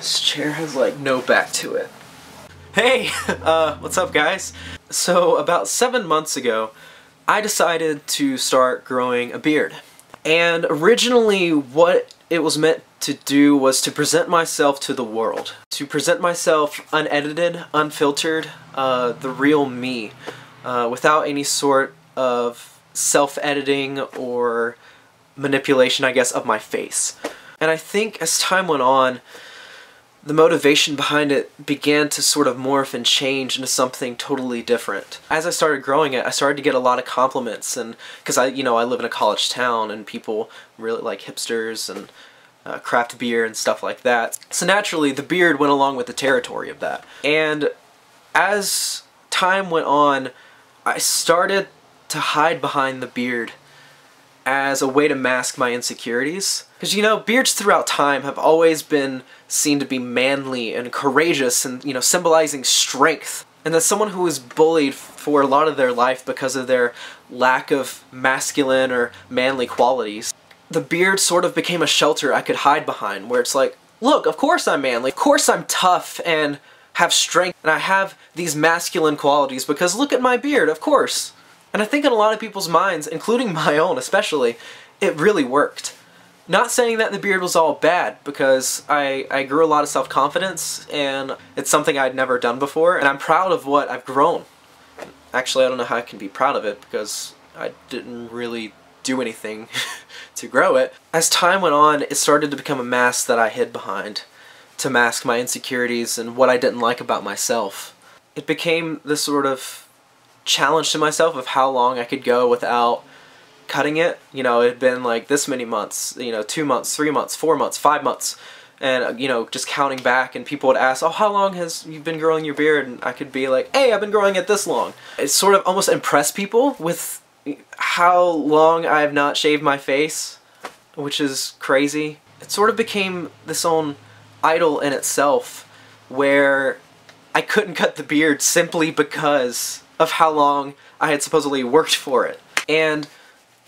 This chair has like no back to it. Hey, what's up guys? So about 7 months ago, I decided to start growing a beard. And originally what it was meant to do was to present myself to the world. To present myself unedited, unfiltered, the real me, without any sort of self-editing or manipulation, I guess, of my face. And I think as time went on, the motivation behind it began to sort of morph and change into something totally different. As I started growing it, I started to get a lot of compliments, and because I live in a college town and people really like hipsters and craft beer and stuff like that. So naturally, the beard went along with the territory of that. And as time went on, I started to hide behind the beard as a way to mask my insecurities. Because, beards throughout time have always been seen to be manly and courageous and, symbolizing strength. And as someone who was bullied for a lot of their life because of their lack of masculine or manly qualities, the beard sort of became a shelter I could hide behind, where it's like, look, of course I'm manly, of course I'm tough and have strength, and I have these masculine qualities because look at my beard, of course. And I think in a lot of people's minds, including my own especially, it really worked. Not saying that the beard was all bad, because I grew a lot of self-confidence, and it's something I'd never done before, and I'm proud of what I've grown. Actually, I don't know how I can be proud of it, because I didn't really do anything to grow it. As time went on, it started to become a mask that I hid behind, to mask my insecurities and what I didn't like about myself. It became this sort of challenge to myself of how long I could go without cutting it. It had been like this many months, 2 months, 3 months, 4 months, 5 months, and just counting back, and people would ask, oh, how long has you been growing your beard? And I could be like, hey, I've been growing it this long. It sort of almost impressed people with how long I have not shaved my face, which is crazy. It sort of became this own idol in itself, where I couldn't cut the beard simply because of how long I had supposedly worked for it. And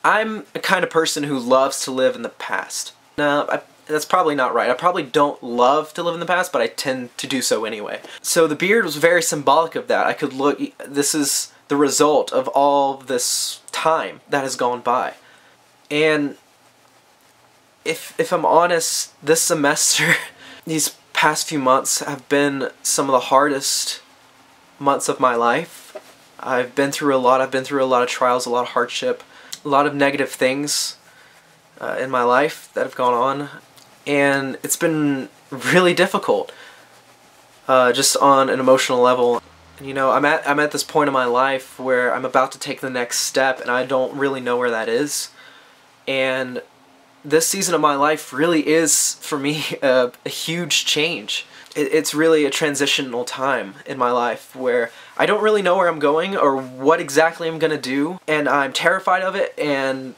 I'm a kind of person who loves to live in the past. No, that's probably not right. I probably don't love to live in the past, but I tend to do so anyway. So the beard was very symbolic of that. I could look, this is the result of all this time that has gone by. And if I'm honest, this semester, these past few months have been some of the hardest months of my life. I've been through a lot. I've been through a lot of trials, a lot of hardship, a lot of negative things in my life that have gone on, and it's been really difficult, just on an emotional level. I'm at this point in my life where I'm about to take the next step, and I don't really know where that is. And this season of my life really is, for me, a huge change. It's really a transitional time in my life where I don't really know where I'm going or what exactly I'm gonna do, and I'm terrified of it and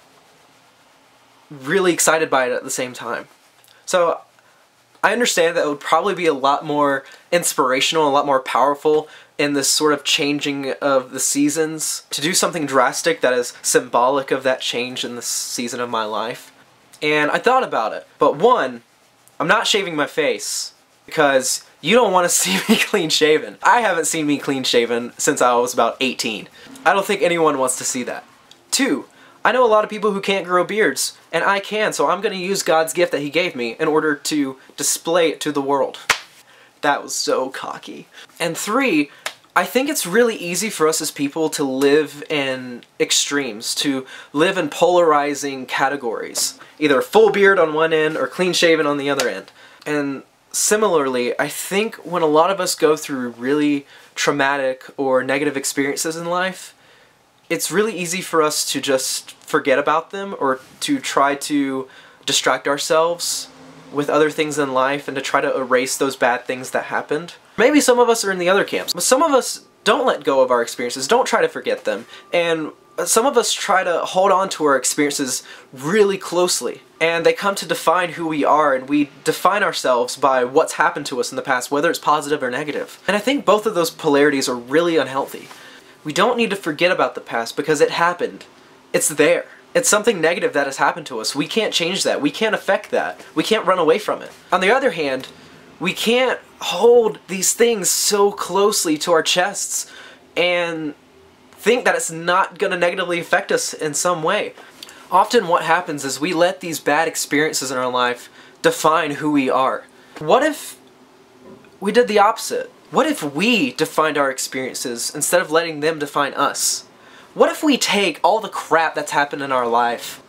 really excited by it at the same time. So I understand that it would probably be a lot more inspirational, a lot more powerful in this sort of changing of the seasons to do something drastic that is symbolic of that change in this season of my life. And I thought about it, but one, I'm not shaving my face, because you don't want to see me clean shaven. I haven't seen me clean shaven since I was about 18. I don't think anyone wants to see that. 2, I know a lot of people who can't grow beards, and I can, so I'm going to use God's gift that He gave me in order to display it to the world. That was so cocky. And 3, I think it's really easy for us as people to live in extremes, to live in polarizing categories. Either full beard on one end or clean shaven on the other end. And similarly, I think when a lot of us go through really traumatic or negative experiences in life, it's really easy for us to just forget about them or to try to distract ourselves with other things in life and to try to erase those bad things that happened. Maybe some of us are in the other camps, but some of us don't let go of our experiences, don't try to forget them, and some of us try to hold on to our experiences really closely, and they come to define who we are, and we define ourselves by what's happened to us in the past, whether it's positive or negative. And I think both of those polarities are really unhealthy. We don't need to forget about the past because it happened. It's there. It's something negative that has happened to us. We can't change that. We can't affect that. We can't run away from it. On the other hand, We can't hold these things so closely to our chests and think that it's not going to negatively affect us in some way. Often what happens is we let these bad experiences in our life define who we are. What if we did the opposite? What if we defined our experiences instead of letting them define us? What if we take all the crap that's happened in our life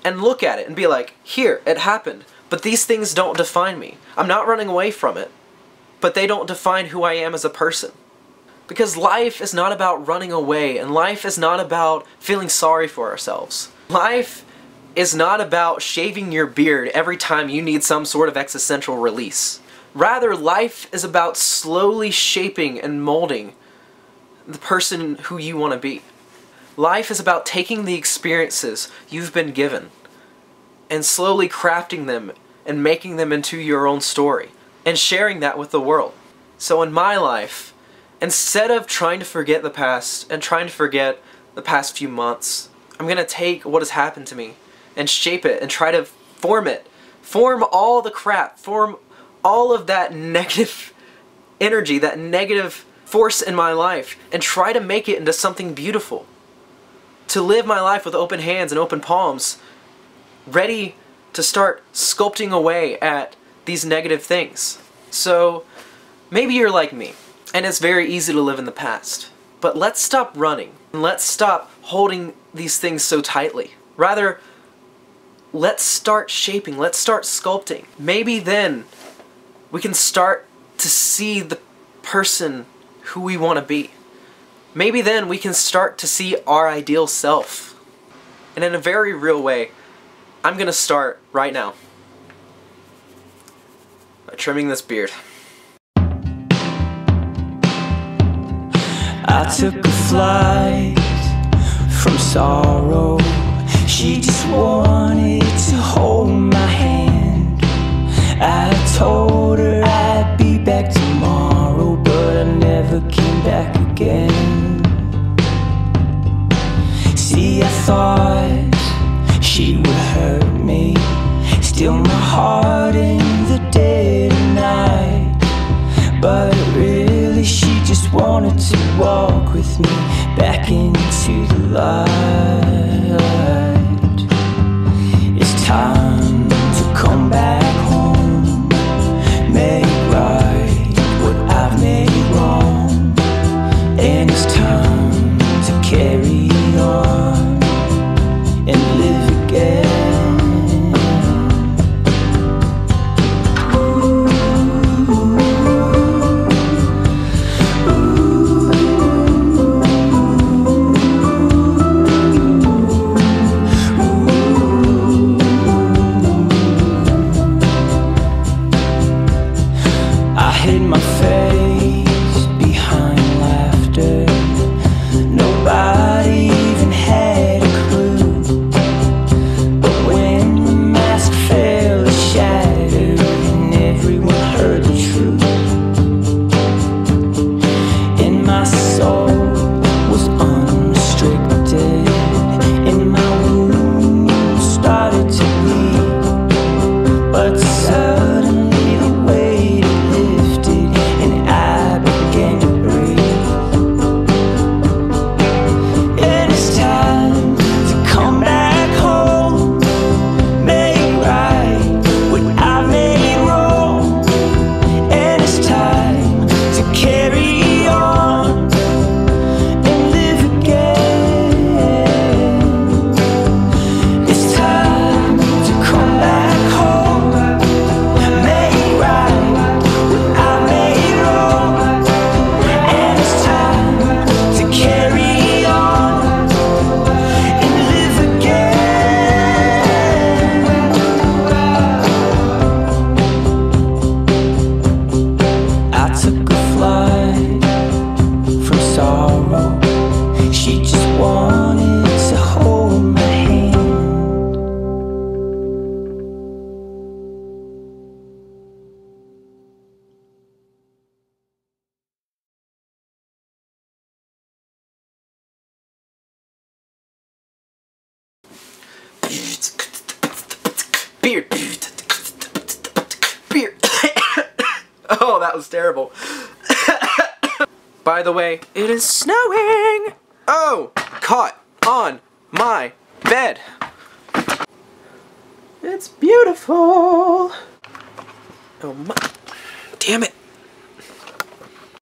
and look at it and be like, here, it happened, but these things don't define me. I'm not running away from it, but they don't define who I am as a person. Because life is not about running away, and life is not about feeling sorry for ourselves. Life is not about shaving your beard every time you need some sort of existential release. Rather, life is about slowly shaping and molding the person who you want to be. Life is about taking the experiences you've been given and slowly crafting them and making them into your own story and sharing that with the world. So in my life, instead of trying to forget the past and trying to forget the past few months, I'm going to take what has happened to me and shape it and try to form it. Form all the crap. Form all of that negative energy, that negative force in my life, and try to make it into something beautiful. To live my life with open hands and open palms, ready to start sculpting away at these negative things. So maybe you're like me, and it's very easy to live in the past. But let's stop running, and let's stop holding these things so tightly. Rather, let's start shaping, let's start sculpting. Maybe then we can start to see the person who we want to be. Maybe then we can start to see our ideal self. And in a very real way, I'm going to start right now by trimming this beard. I took a flight from sorrow. She just wanted to hold my hand. I told her I'd be back tomorrow, but I never came back again. See, I thought she would hurt me, steal my heart in the dead of night. But really she just wanted to walk with me back into the light. It's time to come back home, make right what I've made wrong. And it's time to carry on and live again. I hid my face behind laughter. Nobody even had a clue. But when the mask fell, it shattered, and everyone heard the truth. And my soul was unrestricted, and my wounds started to bleed. But suddenly the weight lifted, and I began to breathe. And it's time to come back home, make right what I made wrong. And it's time to carry on and live again. It's time to come back home, make right what I made wrong. And it's time to carry on and live again. I took a flight from sorrow. She just wanted to hold my hand. Beard. Beard. Oh, that was terrible. By the way, it is snowing! Oh, caught on my bed. It's beautiful. Oh my, damn it.